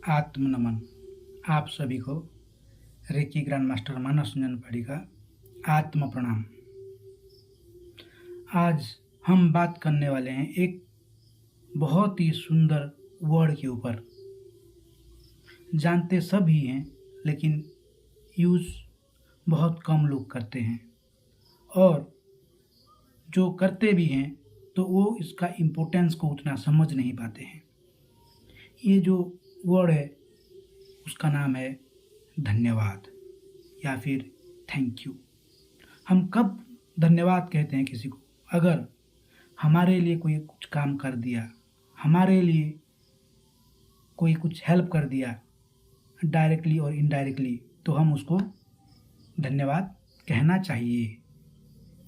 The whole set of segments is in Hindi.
आत्मनमन। आप सभी को रेकी ग्रैंड मास्टर मानस रंजन पाड़ी का आत्म प्रणाम। आज हम बात करने वाले हैं एक बहुत ही सुंदर वर्ड के ऊपर। जानते सभी हैं लेकिन यूज़ बहुत कम लोग करते हैं, और जो करते भी हैं तो वो इसका इम्पोर्टेंस को उतना समझ नहीं पाते हैं। ये जो वर्ड है उसका नाम है धन्यवाद या फिर थैंक यू। हम कब धन्यवाद कहते हैं किसी को? अगर हमारे लिए कोई कुछ काम कर दिया, हमारे लिए कोई कुछ हेल्प कर दिया डायरेक्टली और इनडायरेक्टली, तो हम उसको धन्यवाद कहना चाहिए,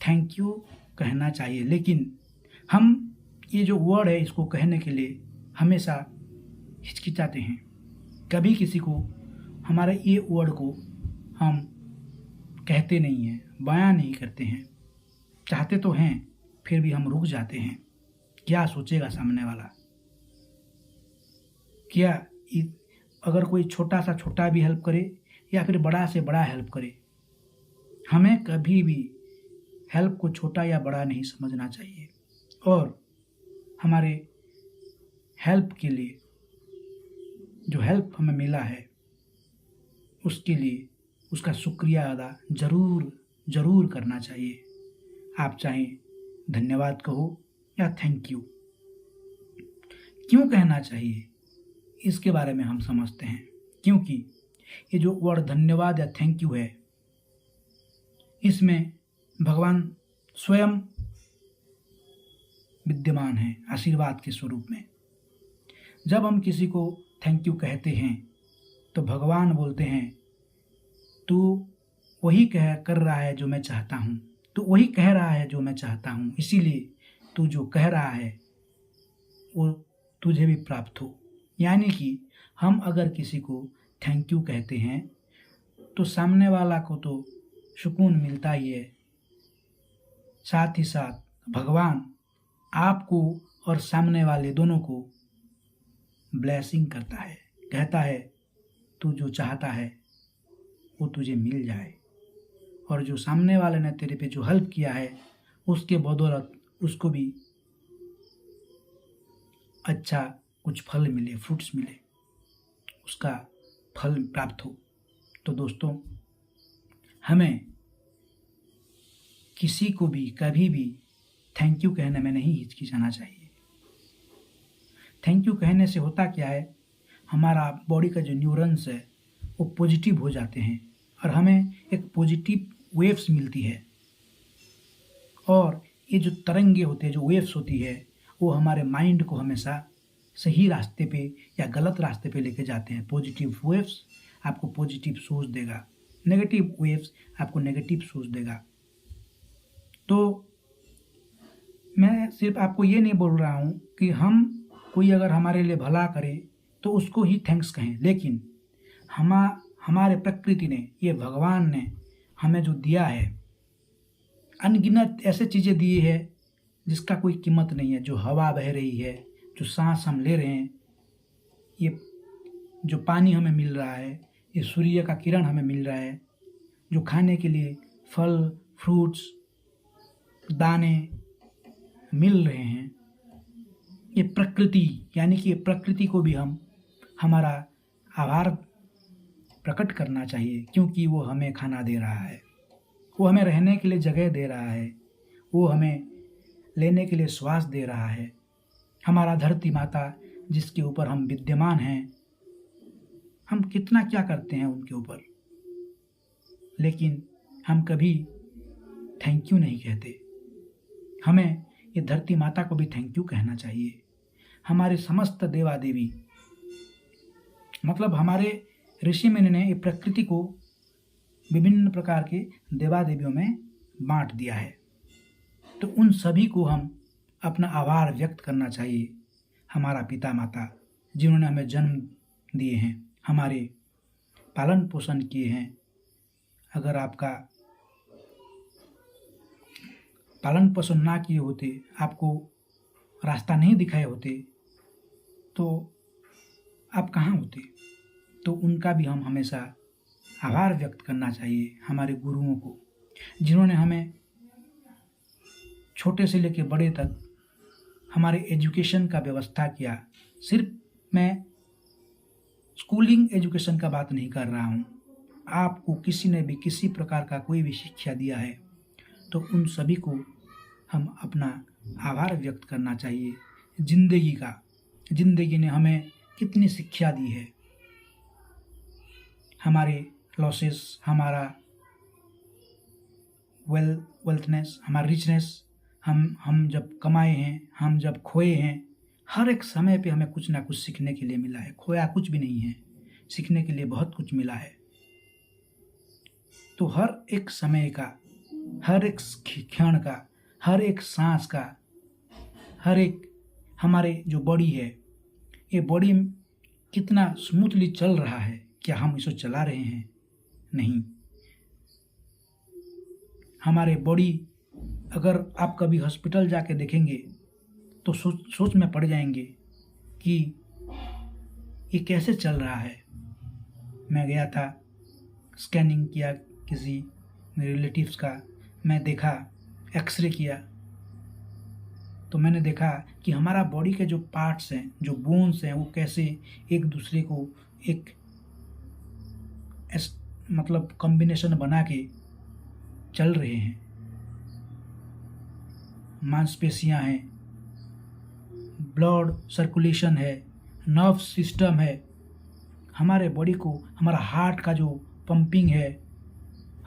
थैंक यू कहना चाहिए। लेकिन हम ये जो वर्ड है इसको कहने के लिए हमेशा हिचकिचाते हैं। कभी किसी को हमारे ये वर्ड को हम कहते नहीं हैं, बयां नहीं करते हैं। चाहते तो हैं फिर भी हम रुक जाते हैं। क्या सोचेगा सामने वाला? क्या अगर कोई छोटा सा छोटा भी हेल्प करे या फिर बड़ा से बड़ा हेल्प करे, हमें कभी भी हेल्प को छोटा या बड़ा नहीं समझना चाहिए। और हमारे हेल्प के लिए जो हेल्प हमें मिला है उसके लिए उसका शुक्रिया अदा ज़रूर करना चाहिए। आप चाहें धन्यवाद कहो या थैंक यू। क्यों कहना चाहिए इसके बारे में हम समझते हैं। क्योंकि ये जो वर्ड धन्यवाद या थैंक यू है, इसमें भगवान स्वयं विद्यमान है आशीर्वाद के स्वरूप में। जब हम किसी को थैंक यू कहते हैं तो भगवान बोलते हैं, तू वही कर रहा है जो मैं चाहता हूँ, तू वही कह रहा है जो मैं चाहता हूँ, इसीलिए तू जो कह रहा है वो तुझे भी प्राप्त हो। यानी कि हम अगर किसी को थैंक यू कहते हैं तो सामने वाला को तो सुकून मिलता ही है, साथ ही साथ भगवान आपको और सामने वाले दोनों को ब्लेसिंग करता है, कहता है तू जो चाहता है वो तुझे मिल जाए। और जो सामने वाले ने तेरे पे जो हेल्प किया है उसके बदौलत उसको भी अच्छा कुछ फल मिले, फ्रूट्स मिले, उसका फल प्राप्त हो। तो दोस्तों, हमें किसी को भी कभी भी थैंक यू कहने में नहीं हिचकिचाना चाहिए। थैंक यू कहने से होता क्या है, हमारा बॉडी का जो न्यूरॉन्स है वो पॉजिटिव हो जाते हैं और हमें एक पॉजिटिव वेव्स मिलती है। और ये जो तरंगे होते हैं, जो वेव्स होती है, वो हमारे माइंड को हमेशा सही रास्ते पे या गलत रास्ते पे लेके जाते हैं। पॉजिटिव वेव्स आपको पॉजिटिव सोच देगा, नेगेटिव वेव्स आपको नेगेटिव सोच देगा। तो मैं सिर्फ आपको ये नहीं बोल रहा हूँ कि हम कोई अगर हमारे लिए भला करे तो उसको ही थैंक्स कहें, लेकिन हमारे प्रकृति ने, ये भगवान ने हमें जो दिया है, अनगिनत ऐसे चीज़ें दी है जिसका कोई कीमत नहीं है। जो हवा बह रही है, जो सांस हम ले रहे हैं, ये जो पानी हमें मिल रहा है, ये सूर्य का किरण हमें मिल रहा है, जो खाने के लिए फल, फ्रूट्स, दाने मिल रहे हैं, ये प्रकृति, यानी कि ये प्रकृति को भी हम हमारा आभार प्रकट करना चाहिए। क्योंकि वो हमें खाना दे रहा है, वो हमें रहने के लिए जगह दे रहा है, वो हमें लेने के लिए श्वास दे रहा है। हमारा धरती माता जिसके ऊपर हम विद्यमान हैं, हम कितना क्या करते हैं उनके ऊपर, लेकिन हम कभी थैंक यू नहीं कहते। हमें ये धरती माता को भी थैंक यू कहना चाहिए। हमारे समस्त देवा देवी, मतलब हमारे ऋषि मुनि ने ये प्रकृति को विभिन्न प्रकार के देवा देवियों में बांट दिया है। तो उन सभी को हम अपना आभार व्यक्त करना चाहिए। हमारा पिता माता जिन्होंने हमें जन्म दिए हैं, हमारे पालन पोषण किए हैं। अगर आपका पालन पोषण ना किए होते, आपको रास्ता नहीं दिखाए होते, तो आप कहाँ होते? तो उनका भी हम हमेशा आभार व्यक्त करना चाहिए, हमारे गुरुओं को, जिन्होंने हमें छोटे से लेकर बड़े तक हमारे एजुकेशन का व्यवस्था किया। सिर्फ मैं स्कूलिंग एजुकेशन का बात नहीं कर रहा हूँ, आपको किसी ने भी किसी प्रकार का कोई भी शिक्षा दिया है तो उन सभी को हम अपना आभार व्यक्त करना चाहिए। जिंदगी ने हमें कितनी शिक्षा दी है, हमारे लॉसेस, हमारा वेल्थनेस, हमारा रिचनेस, हम जब कमाए हैं, हम जब खोए हैं, हर एक समय पे हमें कुछ ना कुछ सीखने के लिए मिला है। खोया कुछ भी नहीं है, सीखने के लिए बहुत कुछ मिला है। तो हर एक समय का, हर एक क्षण का, हर एक सांस का, हर एक हमारे जो बॉडी है, ये बॉडी कितना स्मूथली चल रहा है, क्या हम इसे चला रहे हैं? नहीं। हमारे बॉडी, अगर आप कभी हॉस्पिटल जाके देखेंगे तो सोच में पड़ जाएंगे कि ये कैसे चल रहा है। मैं गया था, स्कैनिंग किया किसी मेरे रिलेटिव्स का, मैं देखा, एक्सरे किया, तो मैंने देखा कि हमारा बॉडी के जो पार्ट्स हैं, जो बोन्स हैं, वो कैसे एक दूसरे को एक मतलब कॉम्बिनेशन बना के चल रहे हैं। मांसपेशियां हैं, ब्लड सर्कुलेशन है, नर्व सिस्टम है, हमारे बॉडी को, हमारा हार्ट का जो पंपिंग है,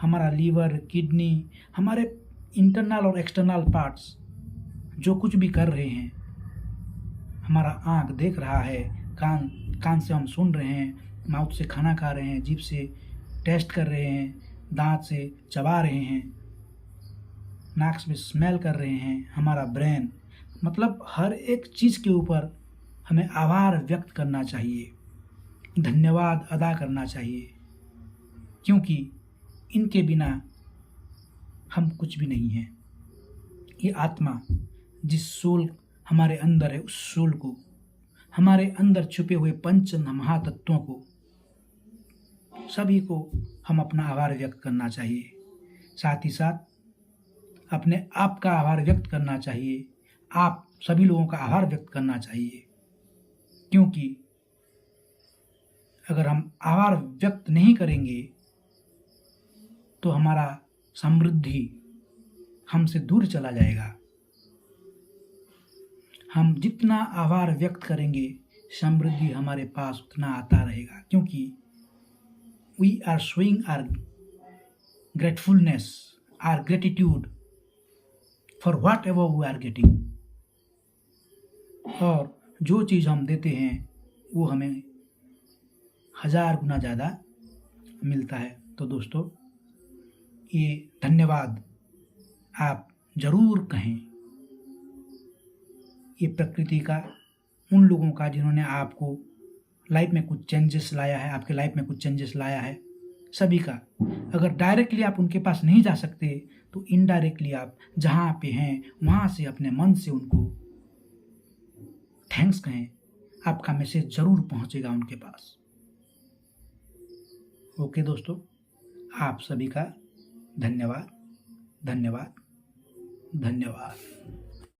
हमारा लीवर, किडनी, हमारे इंटरनल और एक्सटर्नल पार्ट्स जो कुछ भी कर रहे हैं, हमारा आँख देख रहा है, कान से हम सुन रहे हैं, माउथ से खाना खा रहे हैं, जीभ से टेस्ट कर रहे हैं, दांत से चबा रहे हैं, नाक से स्मेल कर रहे हैं, हमारा ब्रेन, मतलब हर एक चीज़ के ऊपर हमें आभार व्यक्त करना चाहिए, धन्यवाद अदा करना चाहिए, क्योंकि इनके बिना हम कुछ भी नहीं हैं। ये आत्मा, जिस सोल हमारे अंदर है, उस सोल को, हमारे अंदर छुपे हुए पंच महातत्वों को, सभी को हम अपना आभार व्यक्त करना चाहिए। साथ ही साथ अपने आप का आभार व्यक्त करना चाहिए, आप सभी लोगों का आभार व्यक्त करना चाहिए, क्योंकि अगर हम आभार व्यक्त नहीं करेंगे तो हमारा समृद्धि हमसे दूर चला जाएगा। हम जितना आभार व्यक्त करेंगे, समृद्धि हमारे पास उतना आता रहेगा, क्योंकि we are showing our gratefulness, our gratitude for whatever we are getting. और जो चीज़ हम देते हैं वो हमें 1000 गुना ज़्यादा मिलता है। तो दोस्तों, ये धन्यवाद आप ज़रूर कहें, ये प्रकृति का, उन लोगों का जिन्होंने आपको लाइफ में कुछ चेंजेस लाया है, आपके लाइफ में कुछ चेंजेस लाया है, सभी का। अगर डायरेक्टली आप उनके पास नहीं जा सकते तो इनडायरेक्टली आप जहाँ पे हैं वहाँ से अपने मन से उनको थैंक्स कहें, आपका मैसेज ज़रूर पहुँचेगा उनके पास। ओके दोस्तों, आप सभी का धन्यवाद, धन्यवाद, धन्यवाद।